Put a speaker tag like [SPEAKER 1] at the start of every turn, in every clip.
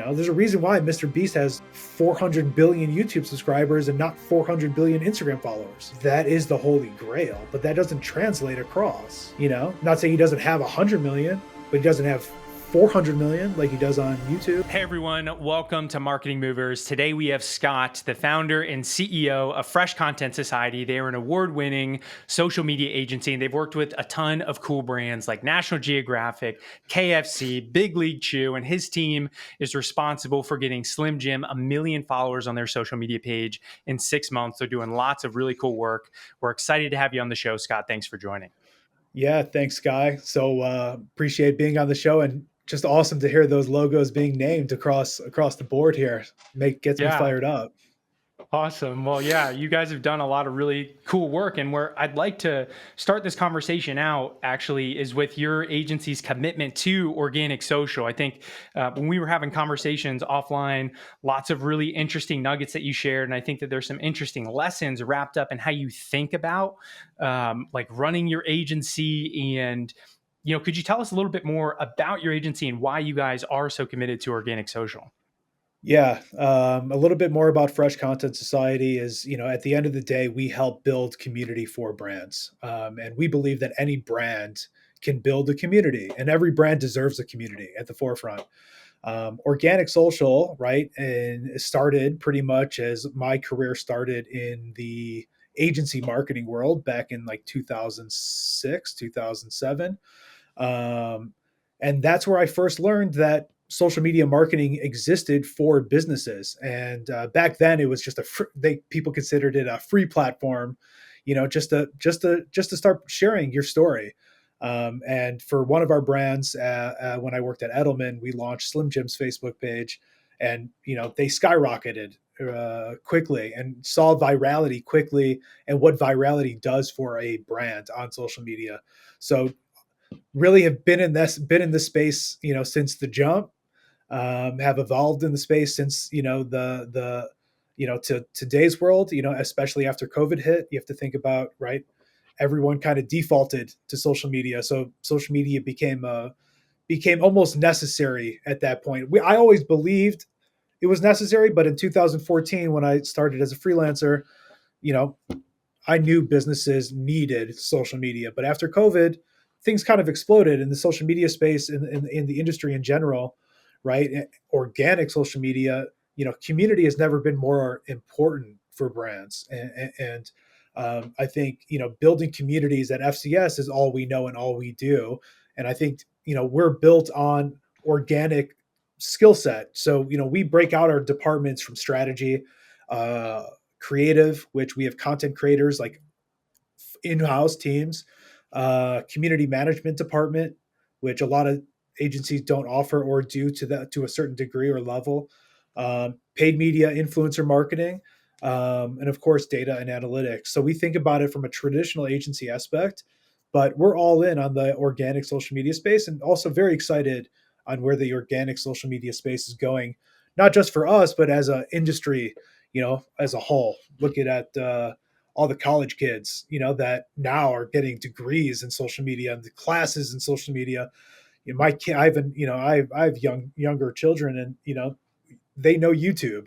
[SPEAKER 1] There's a reason why Mr. Beast has 400 billion YouTube subscribers and not 400 billion Instagram followers. That is the holy grail, but that doesn't translate across. Not saying he doesn't have 100 million, but he doesn't have 400 million like he does on YouTube.
[SPEAKER 2] Hey everyone, welcome to Marketing Movers. Today we have Scott, the founder and CEO of Fresh Content Society. They are an award-winning social media agency, and they've worked with a ton of cool brands like National Geographic, KFC, Big League Chew, and his team is responsible for getting Slim Jim 1 million followers on their social media page in 6 months. They're doing lots of really cool work. We're excited to have you on the show, Scott. Thanks for joining.
[SPEAKER 1] Yeah, thanks, Guy. So appreciate being on the show, and just awesome to hear those logos being named across the board here. Gets me fired up.
[SPEAKER 2] Awesome. Well, yeah, you guys have done a lot of really cool work. And where I'd like to start this conversation out actually is with your agency's commitment to organic social. I think when we were having conversations offline, lots of really interesting nuggets that you shared. And I think that there's some interesting lessons wrapped up in how you think about like running your agency. And, could you tell us a little bit more about your agency and why you guys are so committed to organic social?
[SPEAKER 1] Yeah, a little bit more about Fresh Content Society is, at the end of the day, we help build community for brands. And we believe that any brand can build a community, and every brand deserves a community at the forefront. Organic social, right? And it started pretty much as my career started in the agency marketing world back in like 2006, 2007. And that's where I first learned that social media marketing existed for businesses. And back then, it was just people considered it a free platform, just to start sharing your story. And for one of our brands, when I worked at Edelman, we launched Slim Jim's Facebook page, and they skyrocketed quickly and saw virality quickly, and what virality does for a brand on social media. So really have been in this space, since the jump. Have evolved in the space since to today's world. Especially after COVID hit, you have to think about, right, everyone kind of defaulted to social media, so social media became almost necessary at that point. I always believed it was necessary, but in 2014, when I started as a freelancer, you know I knew businesses needed social media. But after COVID, things kind of exploded in the social media space, in the industry in general, right? Organic social media, community has never been more important for brands. And I think, building communities at FCS is all we know and all we do. And I think, we're built on organic skill set. So, we break out our departments from strategy, creative, which we have content creators like in-house teams, community management department, which a lot of agencies don't offer or do to a certain degree or level, paid media, influencer marketing, and of course data and analytics. So we think about it from a traditional agency aspect, but we're all in on the organic social media space, and also very excited on where the organic social media space is going, not just for us, but as an industry, as a whole. Looking at all the college kids, that now are getting degrees in social media and the classes in social media. My kid, I have younger children, and they know YouTube,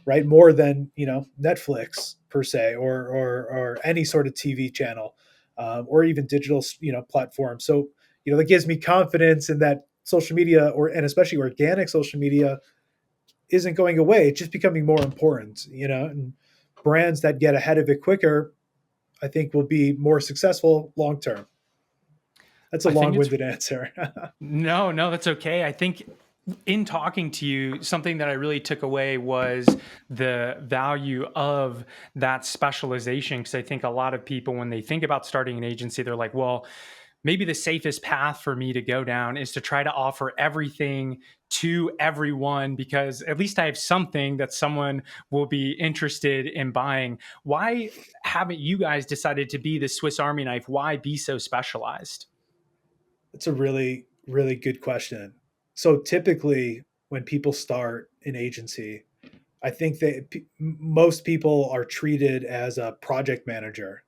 [SPEAKER 1] right, more than Netflix per se, or any sort of TV channel, or even digital platform. So that gives me confidence in that social media, and especially organic social media, isn't going away. It's just becoming more important, and brands that get ahead of it quicker, I think, will be more successful long term. That's a long-winded answer.
[SPEAKER 2] No, that's okay. I think in talking to you, something that I really took away was the value of that specialization. Because I think a lot of people, when they think about starting an agency, they're like, well, maybe the safest path for me to go down is to try to offer everything to everyone, because at least I have something that someone will be interested in buying. Why haven't you guys decided to be the Swiss Army knife? Why be so specialized?
[SPEAKER 1] That's a really, really good question. So typically, when people start an agency, I think that most people are treated as a project manager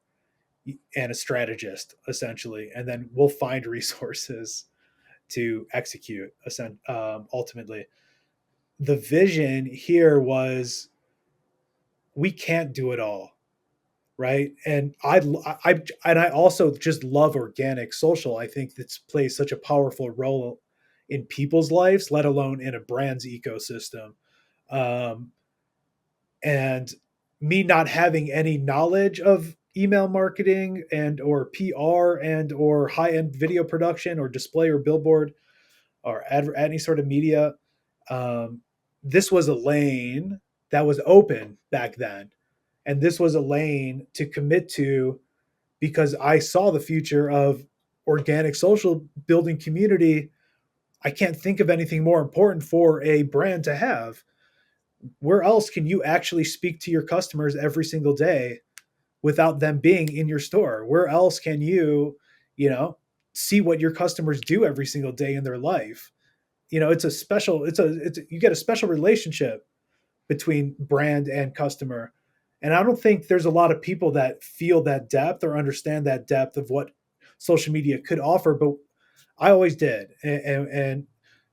[SPEAKER 1] and a strategist, essentially, and then we'll find resources to execute ultimately. the vision here was we can't do it all, right? And I also just love organic social. I think that plays such a powerful role in people's lives, let alone in a brand's ecosystem. Um, and me not having any knowledge of email marketing and or PR and or high end video production or display or billboard or any sort of media, um, this was a lane that was open back then, and this was a lane to commit to because I saw the future of organic social building community. I can't think of anything more important for a brand to have. Where else can you actually speak to your customers every single day without them being in your store? Where else can you know, see what your customers do every single day in their life? You know, you get a special relationship between brand and customer. And I don't think there's a lot of people that feel that depth or understand that depth of what social media could offer, but I always did. And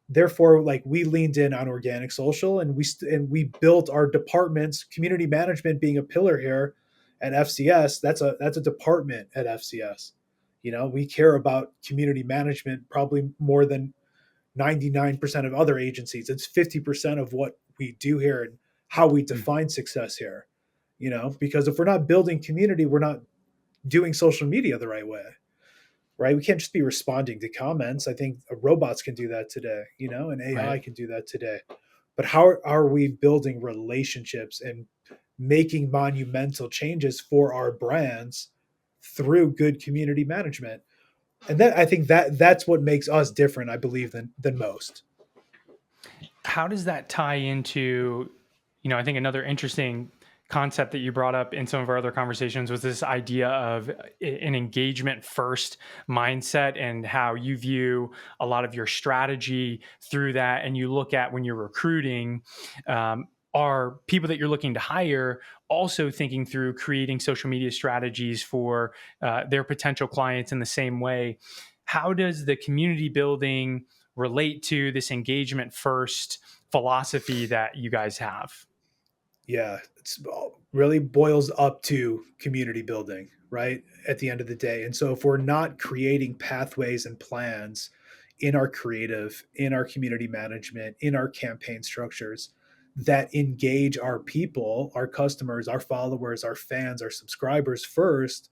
[SPEAKER 1] therefore, like, we leaned in on organic social, and we built our departments, community management being a pillar here at FCS. That's a department at FCS. You know, we care about community management probably more than 99% of other agencies. It's 50% of what we do here and how we
[SPEAKER 2] Mm.
[SPEAKER 1] define success here. You know, because if we're not building community, we're not doing social media the right way, right? We can't just be responding to comments. I think robots can do that today, you know, and AI
[SPEAKER 2] Right.
[SPEAKER 1] can do that today. But how are we building relationships and making monumental changes for our brands through good community management? And that, I think that's what makes us different, I believe, than most.
[SPEAKER 2] How does that tie into, I think another interesting concept that you brought up in some of our other conversations was this idea of an engagement first mindset and how you view a lot of your strategy through that. And you look at when you're recruiting, are people that you're looking to hire also thinking through creating social media strategies for their potential clients in the same way? How does the community building relate to this engagement first philosophy that you guys have?
[SPEAKER 1] Yeah, it's really boils up to community building, right? At the end of the day. And so if we're not creating pathways and plans in our creative, in our community management, in our campaign structures that engage our people, our customers, our followers, our fans, our subscribers first,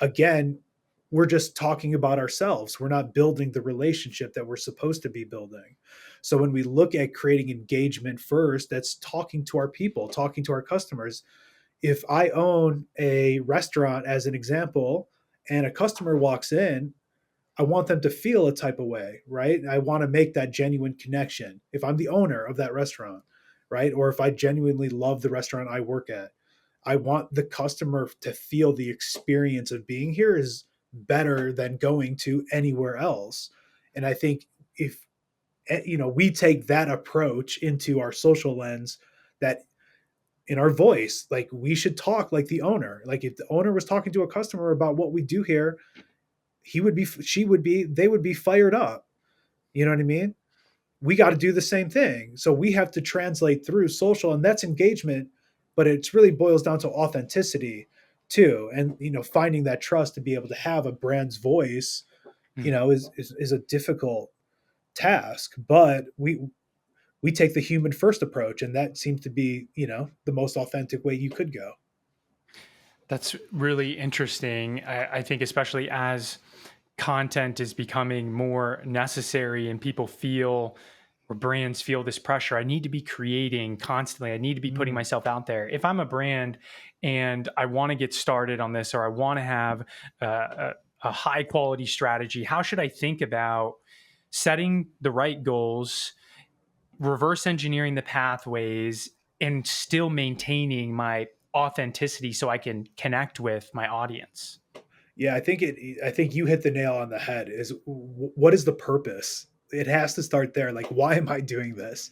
[SPEAKER 1] again, we're just talking about ourselves. We're not building the relationship that we're supposed to be building. So when we look at creating engagement first, that's talking to our people, talking to our customers. If I own a restaurant, as an example, and a customer walks in, I want them to feel a type of way, right? I want to make that genuine connection. If I'm the owner of that restaurant, right? Or if I genuinely love the restaurant I work at, I want the customer to feel the experience of being here is better than going to anywhere else. And I think if we take that approach into our social lens, that in our voice, like, we should talk like the owner. Like, if the owner was talking to a customer about what we do here, they would be fired up. You know what I mean? We got to do the same thing. So we have to translate through social, and that's engagement, but it's really boils down to authenticity too. And, finding that trust to be able to have a brand's voice,
[SPEAKER 2] Hmm.
[SPEAKER 1] is a difficult task, but we take the human first approach, and that seems to be, the most authentic way you could go.
[SPEAKER 2] That's really interesting. I think, especially as content is becoming more necessary and people feel or brands feel this pressure, I need to be creating constantly. I need to be putting
[SPEAKER 1] Mm.
[SPEAKER 2] myself out there. If I'm a brand and I want to get started on this, or I want to have a high quality strategy, how should I think about setting the right goals, reverse engineering the pathways, and still maintaining my authenticity so I can connect with my audience?
[SPEAKER 1] Yeah, I think you hit the nail on the head. Is what is the purpose? It has to start there. Like, why am I doing this?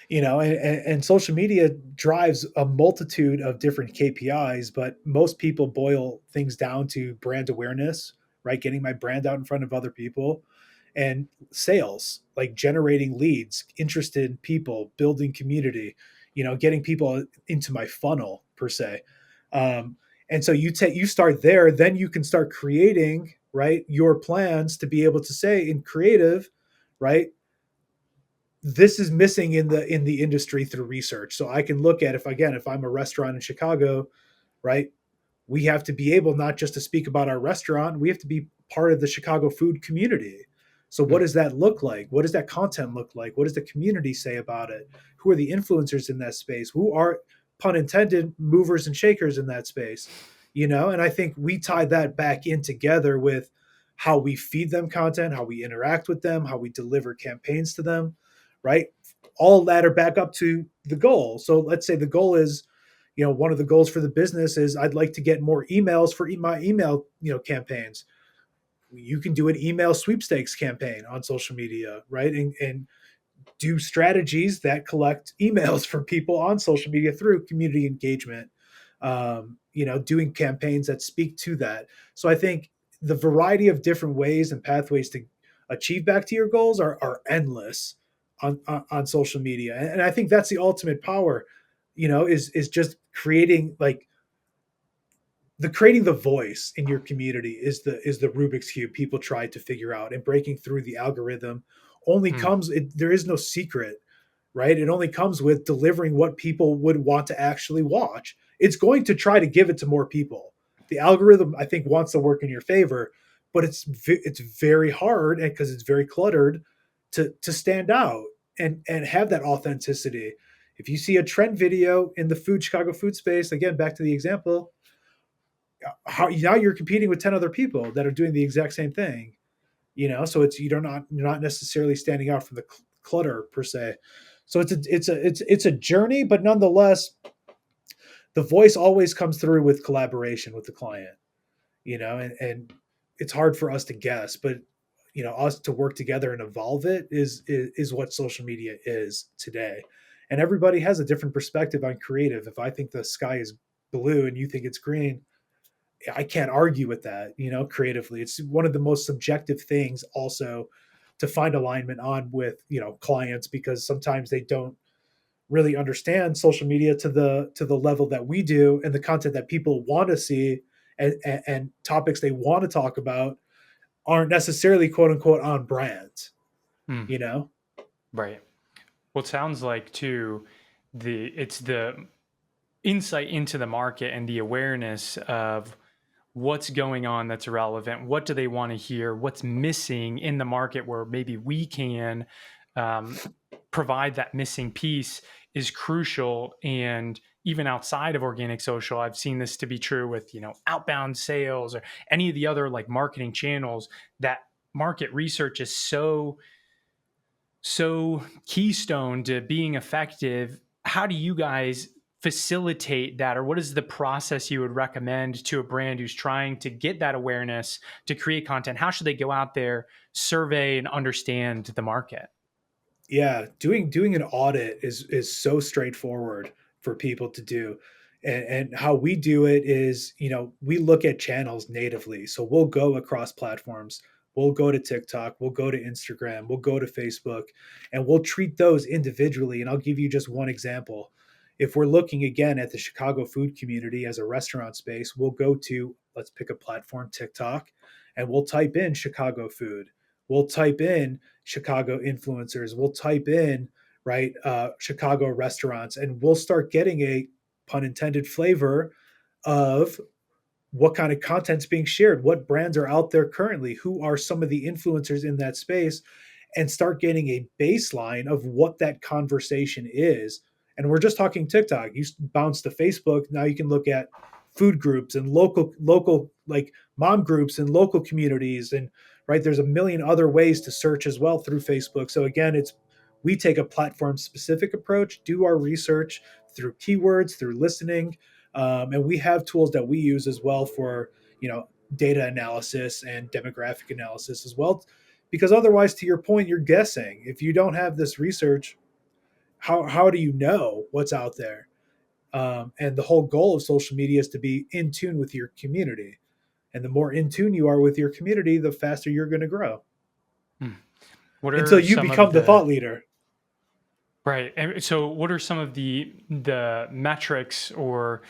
[SPEAKER 1] And social media drives a multitude of different KPIs, but most people boil things down to brand awareness, right? Getting my brand out in front of other people. and sales, like generating leads, interested people, building community, getting people into my funnel per se. Um, and so you start there, then you can start creating, right, your plans to be able to say in creative, right, this is missing in the industry through research. So I can look at, if I'm a restaurant in Chicago, right, we have to be able not just to speak about our restaurant, we have to be part of the Chicago food community. So what
[SPEAKER 2] Mm,
[SPEAKER 1] does that look like? What does that content look like? What does the community say about it? Who are the influencers in that space? Who are, pun intended, movers and shakers in that space? And I think we tie that back in together with how we feed them content, how we interact with them, how we deliver campaigns to them, right? All ladder back up to the goal. So let's say the goal is, one of the goals for the business is I'd like to get more emails for my email, campaigns. You can do an email sweepstakes campaign on social media, right? And do strategies that collect emails from people on social media through community engagement, doing campaigns that speak to that. So I think the variety of different ways and pathways to achieve back to your goals are endless on social media. And I think that's the ultimate power, is just creating, like, creating the voice in your community is the Rubik's cube people try to figure out, and breaking through the algorithm only
[SPEAKER 2] mm,
[SPEAKER 1] comes, there is no secret, right? It only comes with delivering what people would want to actually watch. It's going to try to give it to more people. The algorithm, I think, wants to work in your favor, but it's very hard, and because it's very cluttered, to stand out and have that authenticity. If you see a trend video in the Chicago food space, again, back to the example, how now you're competing with 10 other people that are doing the exact same thing, so you're not necessarily standing out from the clutter per se. So it's a journey, but nonetheless the voice always comes through with collaboration with the client, and it's hard for us to guess, but us to work together and evolve it is what social media is today. And everybody has a different perspective on creative. If I think the sky is blue and you think it's green, I can't argue with that, creatively. It's one of the most subjective things also to find alignment on with, clients, because sometimes they don't really understand social media to the level that we do, and the content that people want to see, and topics they want to talk about aren't necessarily quote unquote on brand,
[SPEAKER 2] mm.
[SPEAKER 1] you know?
[SPEAKER 2] Right. Well, it sounds like too, it's the insight into the market and the awareness of what's going on that's relevant. What do they want to hear? What's missing in the market where maybe we can um, provide that missing piece is crucial. And even outside of organic social, I've seen this to be true with, outbound sales or any of the other like marketing channels. That market research is so keystone to being effective. How do you guys facilitate that, or what is the process you would recommend to a brand who's trying to get that awareness to create content? How should they go out there, survey and understand the market?
[SPEAKER 1] Yeah, doing an audit is so straightforward for people to do. And how we do it is, we look at channels natively. So we'll go across platforms. We'll go to TikTok, we'll go to Instagram, we'll go to Facebook, and we'll treat those individually. And I'll give you just one example. If we're looking again at the Chicago food community as a restaurant space, we'll go to, let's pick a platform, TikTok, and we'll type in Chicago food. We'll type in Chicago influencers. We'll type in, right, Chicago restaurants, and we'll start getting a, pun intended, flavor of what kind of content's being shared, what brands are out there currently, who are some of the influencers in that space, and start getting a baseline of what that conversation is. And we're just talking TikTok. You bounce to Facebook, now you can look at food groups and local like mom groups and local communities, and right, there's a million other ways to search as well through Facebook. So again, it's, we take a platform specific approach, do our research through keywords, through listening, and we have tools that we use as well for, data analysis and demographic analysis as well, because otherwise, to your point, you're guessing. If you don't have this research, how do you know what's out there? And the whole goal of social media is to be in tune with your community, and the more in tune you are with your community, the faster you're going to grow.
[SPEAKER 2] Hmm. What
[SPEAKER 1] until
[SPEAKER 2] are
[SPEAKER 1] you
[SPEAKER 2] some of
[SPEAKER 1] become the
[SPEAKER 2] the
[SPEAKER 1] thought leader.
[SPEAKER 2] right? And so, what are some of the metrics or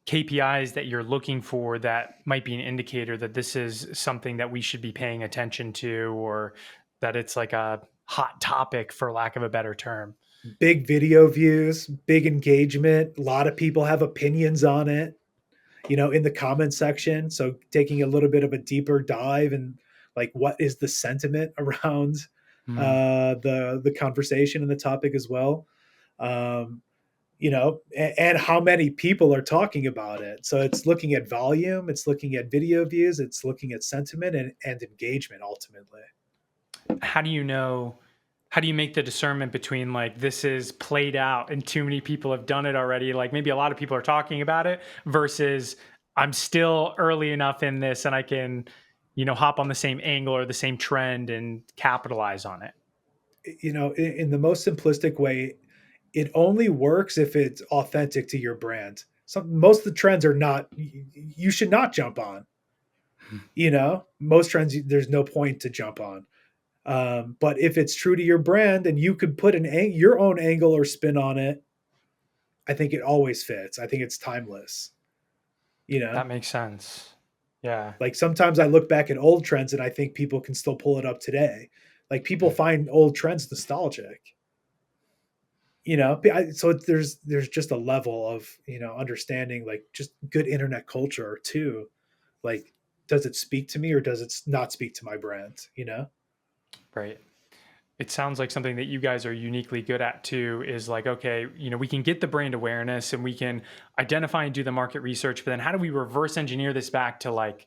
[SPEAKER 2] KPIs that you're looking for that might be an indicator that this is something that we should be paying attention to, or that it's like a hot topic, for lack of a better term?
[SPEAKER 1] Big video views, big engagement. A lot of people have opinions on it, in the comment section. So taking a little bit of a deeper dive and like what is the sentiment around
[SPEAKER 2] Mm.
[SPEAKER 1] the conversation and the topic as well. And how many people are talking about it. So it's looking at volume, it's looking at video views, it's looking at sentiment and engagement ultimately.
[SPEAKER 2] How do you know? How do you make the discernment between like this is played out and too many people have done it already? Like maybe a lot of people are talking about it versus I'm still early enough in this and I can, hop on the same angle or the same trend and capitalize on it.
[SPEAKER 1] In the most simplistic way, it only works if it's authentic to your brand. Most of the trends are not, you should not jump on. Most trends there's no point to jump on. But if it's true to your brand and you could put your own angle or spin on it, I think it always fits. I think it's timeless. You know,
[SPEAKER 2] That makes sense. Yeah.
[SPEAKER 1] like sometimes I look back at old trends and I think people can still pull it up today. Like people find old trends nostalgic. So there's just a level of understanding like just good internet culture too. Like, does it speak to me or does it not speak to my brand?
[SPEAKER 2] Right. It sounds like something that you guys are uniquely good at too is like, okay, we can get the brand awareness and we can identify and do the market research, but then how do we reverse engineer this back to like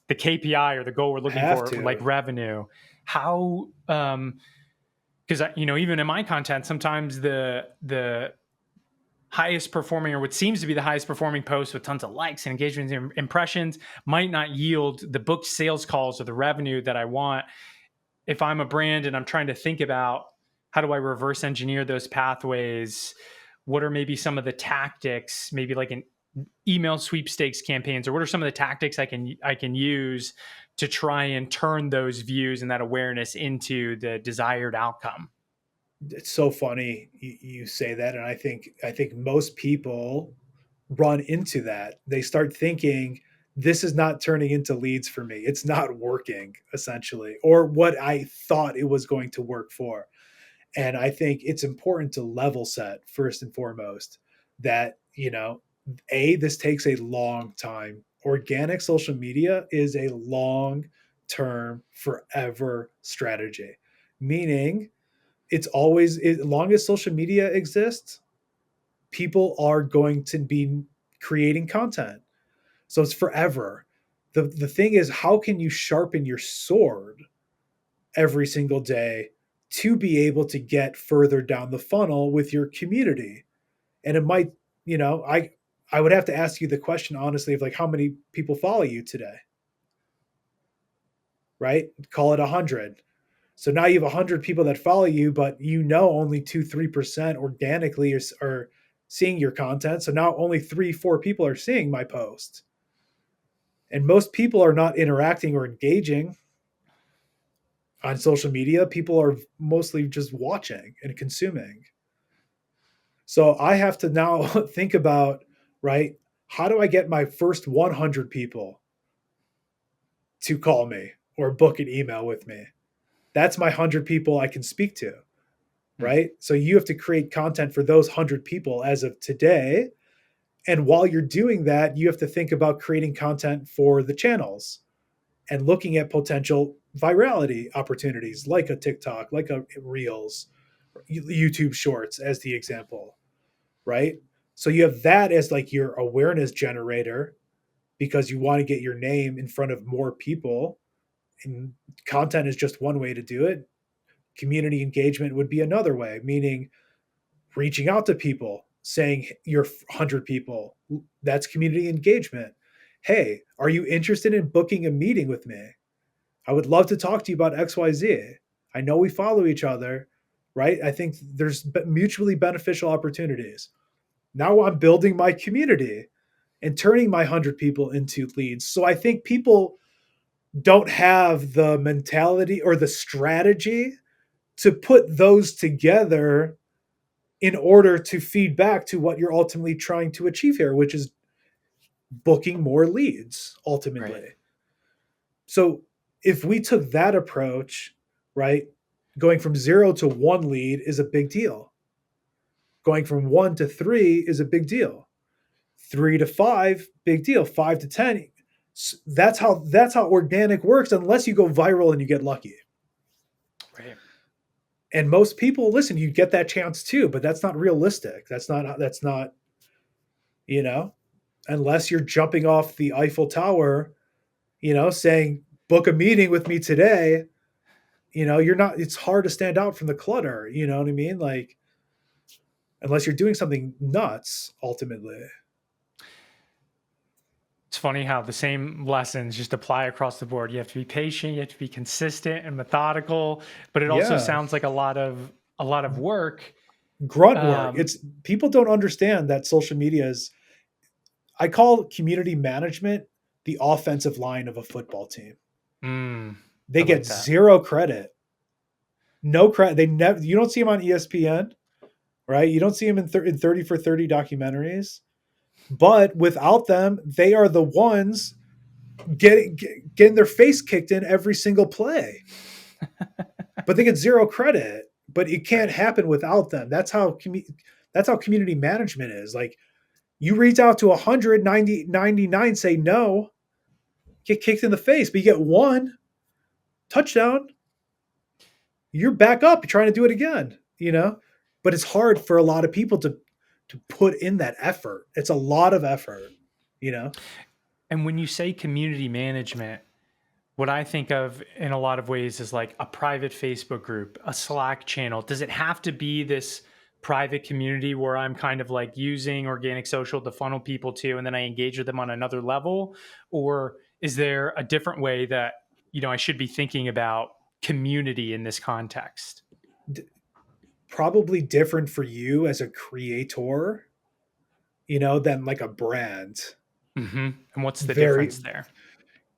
[SPEAKER 2] the KPI or the goal we're looking
[SPEAKER 1] Have
[SPEAKER 2] for, like
[SPEAKER 1] to.
[SPEAKER 2] revenue? How, because even in my content, sometimes the highest performing or what seems to be the highest performing post with tons of likes and engagements and impressions might not yield the booked sales calls or the revenue that I want. If I'm a brand and I'm trying to think about how do I reverse engineer those pathways, what are maybe some of the tactics, maybe like an email sweepstakes campaigns, or what are some of the tactics I can use to try and turn those views and that awareness into the desired outcome?
[SPEAKER 1] It's so funny you say that, and I think most people run into that. They start thinking this is not turning into leads for me. It's not working essentially, or what I thought it was going to work for. And I think it's important to level set first and foremost that, this takes a long time. Organic social media is a long term, forever strategy, meaning it's always, as long as social media exists, people are going to be creating content. So it's forever. The thing is, how can you sharpen your sword every single day to be able to get further down the funnel with your community? And it might, I would have to ask you the question honestly of like how many people follow you today, right? Call it 100. So now you have 100 people that follow you, but only 2-3% organically are seeing your content. So now only 3-4 people are seeing my post. And most people are not interacting or engaging on social media. People are mostly just watching and consuming. So I have to now think about, right, how do I get my first 100 people to call me or book an email with me? That's my 100 people I can speak to,
[SPEAKER 2] Hmm.
[SPEAKER 1] right? So you have to create content for those 100 people as of today. And while you're doing that, you have to think about creating content for the channels and looking at potential virality opportunities like a TikTok, like a Reels, YouTube Shorts as the example, right? So you have that as like your awareness generator because you want to get your name in front of more people. And content is just one way to do it. Community engagement would be another way, meaning reaching out to people, saying your 100 people, that's community engagement. Hey, are you interested in booking a meeting with me? I would love to talk to you about XYZ. I know we follow each other, right? I think there's mutually beneficial opportunities. Now I'm building my community and turning my 100 people into leads. So I think people don't have the mentality or the strategy to put those together in order to feed back to what you're ultimately trying to achieve here, which is booking more leads
[SPEAKER 2] Right.
[SPEAKER 1] ultimately. So if we took that approach, right, going from 0 to 1 lead is a big deal. Going from 1 to 3 is a big deal. 3 to 5, big deal. 5 to 10, that's how organic works unless you go viral and you get lucky.
[SPEAKER 2] Right.
[SPEAKER 1] And most people, listen, you get that chance too, but that's not realistic. That's not, you know, unless you're jumping off the Eiffel Tower, saying book a meeting with me today, you're not, it's hard to stand out from the clutter, you know what I mean? Like, unless you're doing something nuts ultimately.
[SPEAKER 2] It's funny how the same lessons just apply across the board. You have to be patient, you have to be consistent and methodical, but it also
[SPEAKER 1] Yeah.
[SPEAKER 2] sounds like a lot of work.
[SPEAKER 1] Grunt work.
[SPEAKER 2] Um,
[SPEAKER 1] It's people don't understand that social media is, I call community management the offensive line of a football team.
[SPEAKER 2] mm,
[SPEAKER 1] They
[SPEAKER 2] I
[SPEAKER 1] get
[SPEAKER 2] like that.
[SPEAKER 1] zero credit. No credit. They never, you don't see them on ESPN, right? You don't see them in 30 for 30 documentaries. But without them, they are the ones getting their face kicked in every single play. But they get zero credit. But it can't
[SPEAKER 2] Right.
[SPEAKER 1] happen without them. That's how community management is. Like, you reach out to 199, say no, get kicked in the face, but you get one touchdown, you're back up, you're trying to do it again. But it's hard for a lot of people to put in that effort. It's a lot of effort.
[SPEAKER 2] And when you say community management, what I think of in a lot of ways is like a private Facebook group, a Slack channel. Does it have to be this private community where I'm kind of like using organic social to funnel people to, and then I engage with them on another level? Or is there a different way that, I should be thinking about community in this context?
[SPEAKER 1] Probably different for you as a creator, than like a brand.
[SPEAKER 2] And what's the
[SPEAKER 1] Very,
[SPEAKER 2] difference there?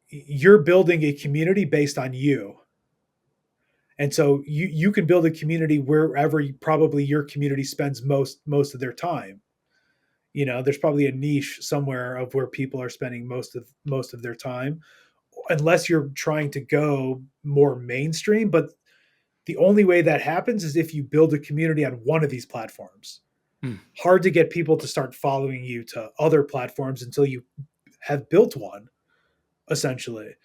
[SPEAKER 1] you're building a community based on you. And so you can build a community wherever probably your community spends most of their time. There's probably a niche somewhere of where people are spending most of their time, unless you're trying to go more mainstream. But the only way that happens is if you build a community on one of these platforms.
[SPEAKER 2] Hmm,
[SPEAKER 1] Hard to get people to start following you to other platforms until you have built one, essentially.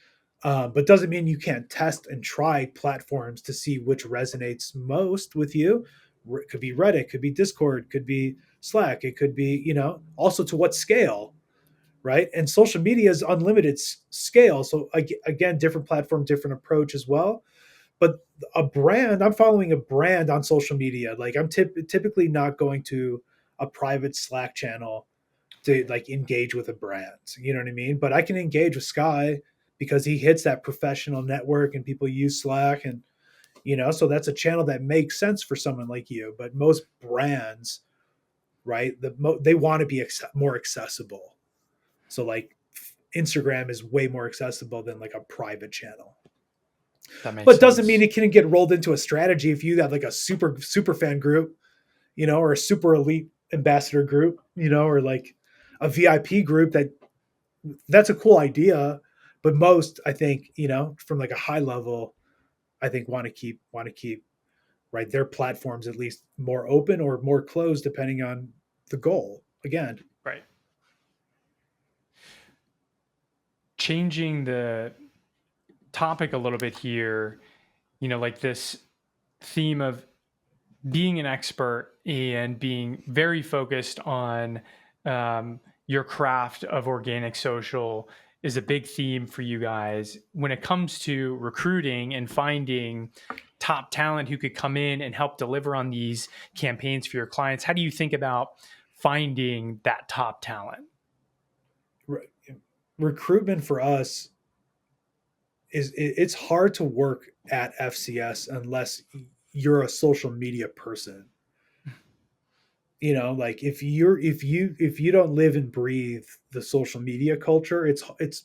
[SPEAKER 1] But doesn't mean you can't test and try platforms to see which resonates most with you. It could be Reddit, could be Discord, could be Slack, it could be, also to what scale, right? And social media is unlimited scale. So again, different platform, different approach as well. But I'm following a brand on social media. Like, I'm typically not going to a private Slack channel to like engage with a brand. You know what I mean? But I can engage with Sky because he hits that professional network and people use Slack, and so that's a channel that makes sense for someone like you. But most brands, right? They want to be more accessible. So like Instagram is way more accessible than like a private channel.
[SPEAKER 2] that makes
[SPEAKER 1] But doesn't mean
[SPEAKER 2] sense.
[SPEAKER 1] it can get rolled into a strategy if you have like a super fan group, or a super elite ambassador group, or like a VIP group. That's a cool idea, but most, I think, from like a high level, I think want to keep right their platforms at least more open or more closed depending on the goal. Again,
[SPEAKER 2] Right. Changing the topic a little bit here, like this theme of being an expert and being very focused on your craft of organic social is a big theme for you guys when it comes to recruiting and finding top talent who could come in and help deliver on these campaigns for your clients. How do you think about finding that top talent?
[SPEAKER 1] re- recruitment for us it's hard to work at FCS unless you're a social media person. Like, if you don't live and breathe the social media culture, it's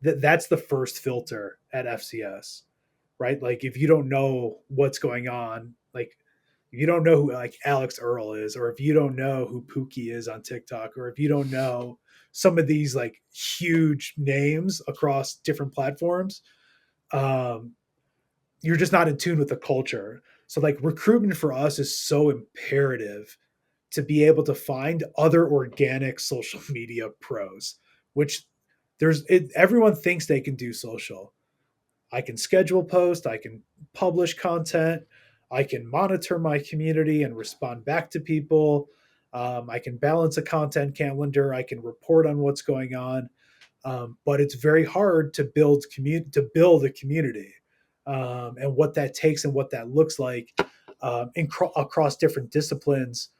[SPEAKER 1] that's the first filter at FCS, right? Like if you don't know what's going on, like if you don't know who like Alex Earl is, or if you don't know who Pookie is on TikTok, or if you don't know some of these like huge names across different platforms, um, you're just not in tune with the culture. So like recruitment for us is so imperative to be able to find other organic social media pros, which everyone thinks they can do social. I can schedule posts, I can publish content, I can monitor my community and respond back to people. I can balance a content calendar, I can report on what's going on. But it's very hard to build a community, and what that takes and what that looks like across different disciplines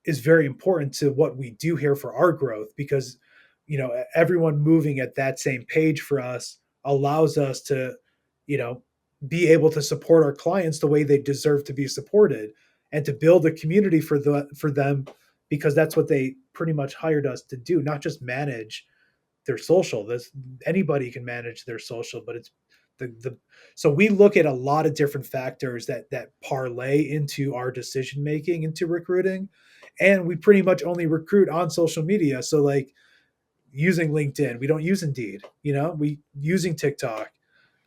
[SPEAKER 1] is very important to what we do here for our growth, because everyone moving at that same page for us allows us to you know be able to support our clients the way they deserve to be supported, and to build a community for them, because that's what they pretty much hired us to do, not just manage their social. This Anybody can manage their social, but it's the so we look at a lot of different factors that parlay into our decision making into recruiting, and we pretty much only recruit on social media. So like using LinkedIn, we don't use Indeed. We using TikTok,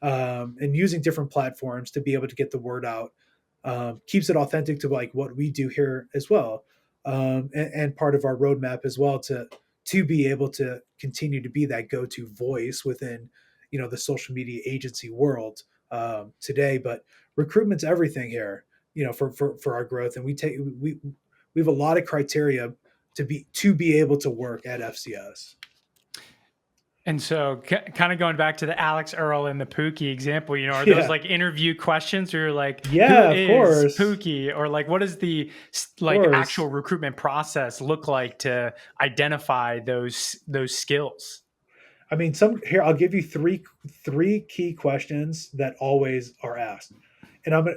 [SPEAKER 1] and using different platforms to be able to get the word out, keeps it authentic to like what we do here as well, and part of our roadmap as well to be able to continue to be that go-to voice within the social media agency world today. But recruitment's everything here, for our growth, and we have a lot of criteria to be able to work at FCS.
[SPEAKER 2] And so, kind of going back to the Alex Earl and the Pookie example, are those
[SPEAKER 1] Yeah,
[SPEAKER 2] like interview questions, or like who
[SPEAKER 1] yeah, of
[SPEAKER 2] is
[SPEAKER 1] course,
[SPEAKER 2] Pookie, or like what does the
[SPEAKER 1] of
[SPEAKER 2] like
[SPEAKER 1] course.
[SPEAKER 2] actual recruitment process look like to identify those skills?
[SPEAKER 1] I mean, some here I'll give you three key questions that always are asked, and I'm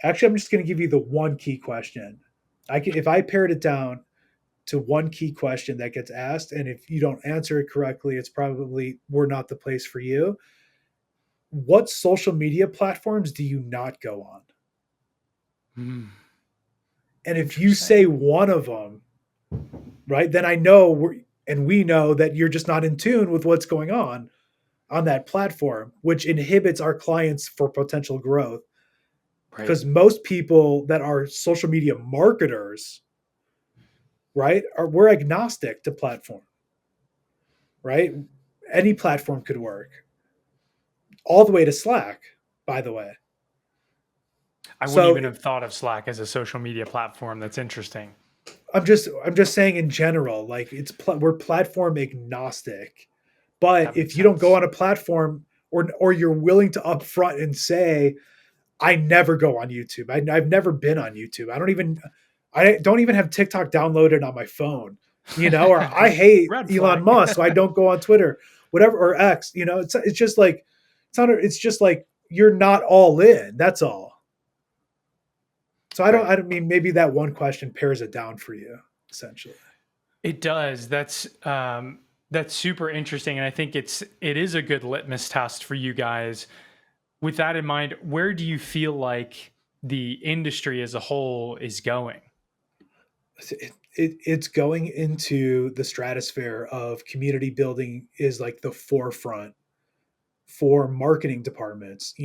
[SPEAKER 1] just going to give you the one key question. If I pared it down to one key question that gets asked, and if you don't answer it correctly, it's probably we're not the place for you. What social media platforms do you not go on?
[SPEAKER 2] Hmm,
[SPEAKER 1] And if you say
[SPEAKER 2] interesting.
[SPEAKER 1] one of them, right, then I know we know that you're just not in tune with what's going on that platform, which inhibits our clients for potential growth.
[SPEAKER 2] Right.
[SPEAKER 1] Because most people that are social media marketers, right, we're agnostic to platform, right? Any platform could work, all the way to Slack, by the way.
[SPEAKER 2] I wouldn't
[SPEAKER 1] So
[SPEAKER 2] even have thought of Slack as a social media platform. That's interesting.
[SPEAKER 1] I'm just saying in general, like we're platform agnostic. But
[SPEAKER 2] That
[SPEAKER 1] if
[SPEAKER 2] makes
[SPEAKER 1] you don't go
[SPEAKER 2] sense.
[SPEAKER 1] on a platform, or you're willing to upfront and say, I never go on YouTube. I've never been on YouTube. I don't even have TikTok downloaded on my phone, or I hate
[SPEAKER 2] Red
[SPEAKER 1] Elon
[SPEAKER 2] flag.
[SPEAKER 1] Musk, so I don't go on Twitter, whatever, or X. It's just like you're not all in. That's all. So I
[SPEAKER 2] Right.
[SPEAKER 1] don't mean maybe that one question pairs it down for you essentially.
[SPEAKER 2] It does. That's super interesting, and I think it is a good litmus test for you guys. With that in mind, where do you feel like the industry as a whole is going?
[SPEAKER 1] It's going into the stratosphere of community building is like the forefront for marketing departments.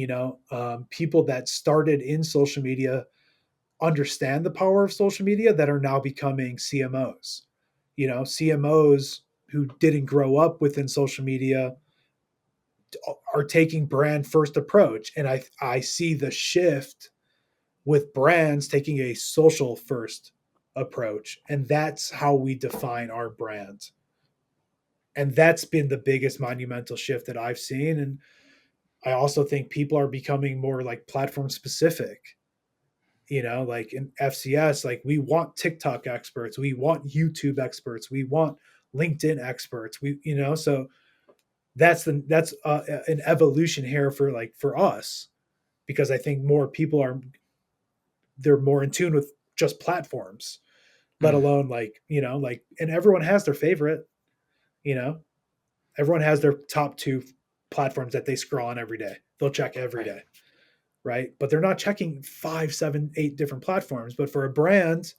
[SPEAKER 1] People that started in social media understand the power of social media that are now becoming CMOs. CMOs who didn't grow up within social media are taking brand first approach, and I see the shift with brands taking a social first approach, and that's how we define our brand. And that's been the biggest monumental shift that I've seen. And I also think people are becoming more like platform specific. Like in FCS, like we want TikTok experts, we want YouTube experts, we want LinkedIn experts. So that's an evolution here for us, because I think more people they're more in tune with just platforms, let
[SPEAKER 2] Mm.
[SPEAKER 1] alone like, and everyone has their favorite, you know, Everyone has their top two platforms that they scroll on every day. They'll check every
[SPEAKER 2] Right.
[SPEAKER 1] day, right? But they're not checking 5, 7, 8 different platforms. But for a brand,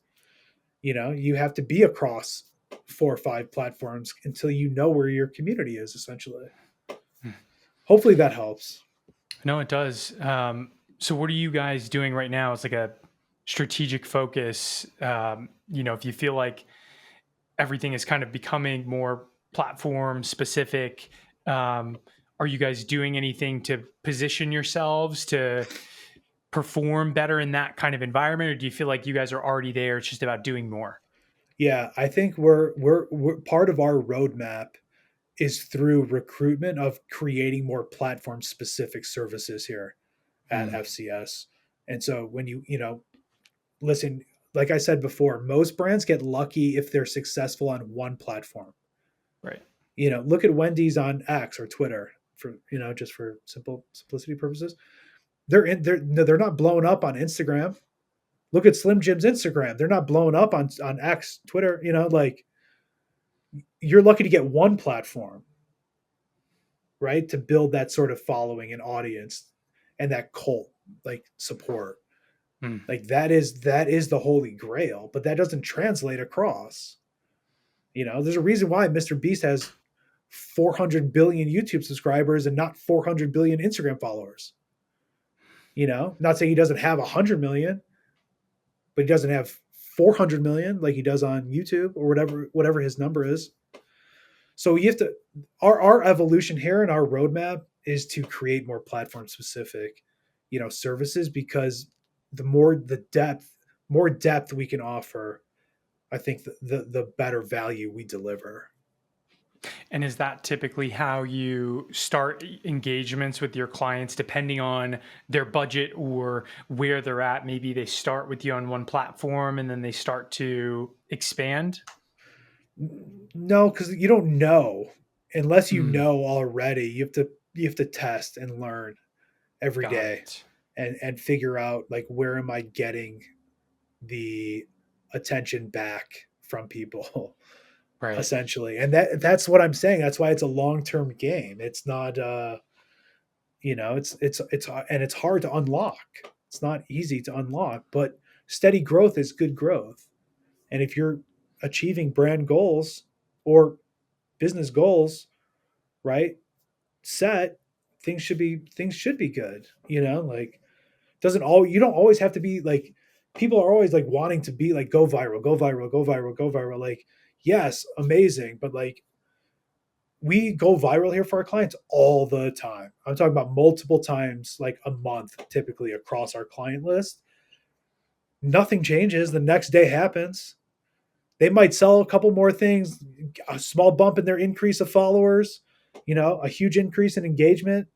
[SPEAKER 1] you have to be across 4 or 5 platforms until you know where your community is, essentially. Hopefully that helps.
[SPEAKER 2] No, it does. So what are you guys doing right now? It's like a strategic focus. If you feel like everything is kind of becoming more platform specific, are you guys doing anything to position yourselves to perform better in that kind of environment, or do you feel like you guys are already there? It's just about doing more.
[SPEAKER 1] Yeah, I think we're part of our roadmap is through recruitment of creating more platform specific services here at
[SPEAKER 2] Mm,
[SPEAKER 1] FCS. And so when listen, like I said before, most brands get lucky if they're successful on one platform.
[SPEAKER 2] right.
[SPEAKER 1] Look at Wendy's on X or Twitter for, just for simplicity purposes. They're not blown up on Instagram. Look at Slim Jim's Instagram. They're not blown up on X, Twitter, like you're lucky to get one platform, right? To build that sort of following and audience and that cult like support.
[SPEAKER 2] Mm.
[SPEAKER 1] Like that is the holy grail, but that doesn't translate across. There's a reason why Mr. Beast has 400 billion YouTube subscribers and not 400 billion Instagram followers. Not saying he doesn't have 100 million, but he doesn't have 400 million like he does on YouTube or whatever his number is. So you have to our evolution here and our roadmap is to create more platform specific, services, because more depth we can offer, I think the better value we deliver.
[SPEAKER 2] And is that typically how you start engagements with your clients, depending on their budget or where they're at? Maybe they start with you on one platform and then they start to expand.
[SPEAKER 1] No, because you don't know unless you
[SPEAKER 2] Mm,
[SPEAKER 1] know already. You have to test and learn every
[SPEAKER 2] got
[SPEAKER 1] day
[SPEAKER 2] it.
[SPEAKER 1] and figure out like where am I getting the attention back from people
[SPEAKER 2] Right.
[SPEAKER 1] essentially. And that's what I'm saying. That's why it's a long-term game. It's not it's hard to unlock. It's not easy to unlock, but steady growth is good growth. And if you're achieving brand goals or business goals, right? Set, things should be good, like doesn't all you don't always have to be like people are always like wanting to be like go viral, go viral, go viral, go viral. Like, yes, amazing, but like we go viral here for our clients all the time. I'm talking about multiple times, like a month, typically across our client list. Nothing changes. The next day happens. They might sell a couple more things, a small bump in their increase of followers, a huge increase in engagement,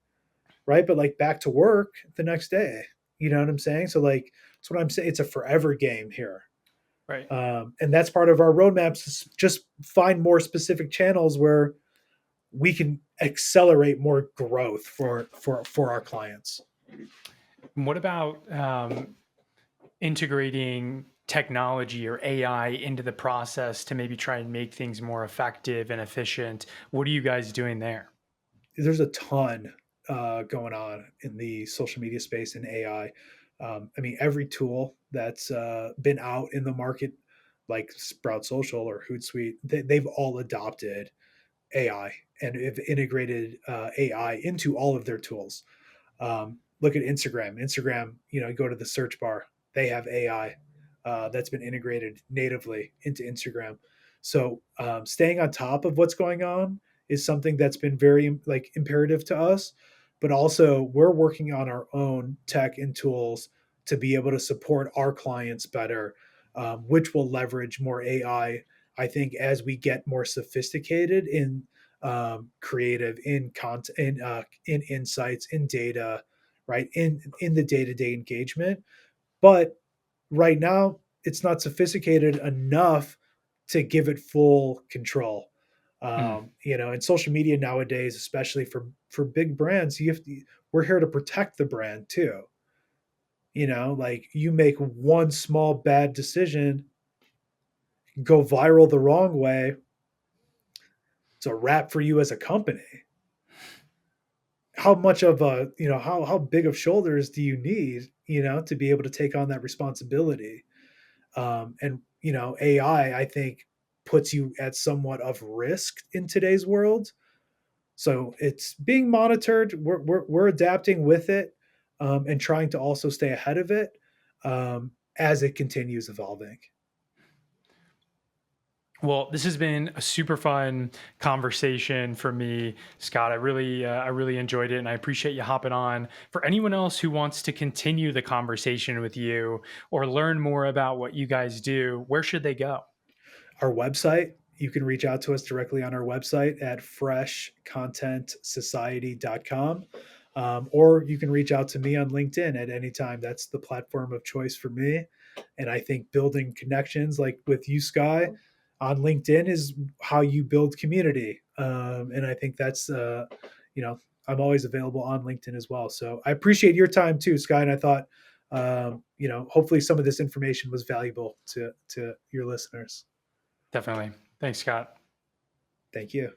[SPEAKER 1] right? But like back to work the next day. You know what I'm saying? So like that's what I'm saying. It's a forever game here.
[SPEAKER 2] Right.
[SPEAKER 1] And that's part of our roadmaps is just find more specific channels where we can accelerate more growth for our clients.
[SPEAKER 2] What about integrating technology or AI into the process to maybe try and make things more effective and efficient? What are you guys doing there?
[SPEAKER 1] There's a ton going on in the social media space and AI. I mean, every tool that's been out in the market, like Sprout Social or Hootsuite, they've all adopted AI and have integrated AI into all of their tools. Look at Instagram. Instagram, go to the search bar. They have AI that's been integrated natively into Instagram. So staying on top of what's going on is something that's been very like imperative to us. But also, we're working on our own tech and tools to be able to support our clients better, which will leverage more AI. I think as we get more sophisticated in creative, in content, in insights, in data, right, in the day to day engagement. But right now, it's not sophisticated enough to give it full control.
[SPEAKER 2] Hmm.
[SPEAKER 1] And social media nowadays, especially for big brands, we're here to protect the brand too. Like you make one small bad decision, go viral the wrong way, it's a wrap for you as a company. How much of a, how big of shoulders do you need, to be able to take on that responsibility? And AI, I think, puts you at somewhat of risk in today's world. So it's being monitored. We're adapting with it, and trying to also stay ahead of it, as it continues evolving.
[SPEAKER 2] Well, this has been a super fun conversation for me, Scott. I really enjoyed it, and I appreciate you hopping on. For anyone else who wants to continue the conversation with you or learn more about what you guys do, where should they go?
[SPEAKER 1] Our website, you can reach out to us directly on our website at freshcontentsociety.com. Or you can reach out to me on LinkedIn at any time. That's the platform of choice for me. And I think building connections like with you, Sky, on LinkedIn is how you build community. And I think that's, I'm always available on LinkedIn as well. So I appreciate your time too, Sky. And I thought, hopefully some of this information was valuable to your listeners.
[SPEAKER 2] Definitely. Thanks, Scott.
[SPEAKER 1] Thank you.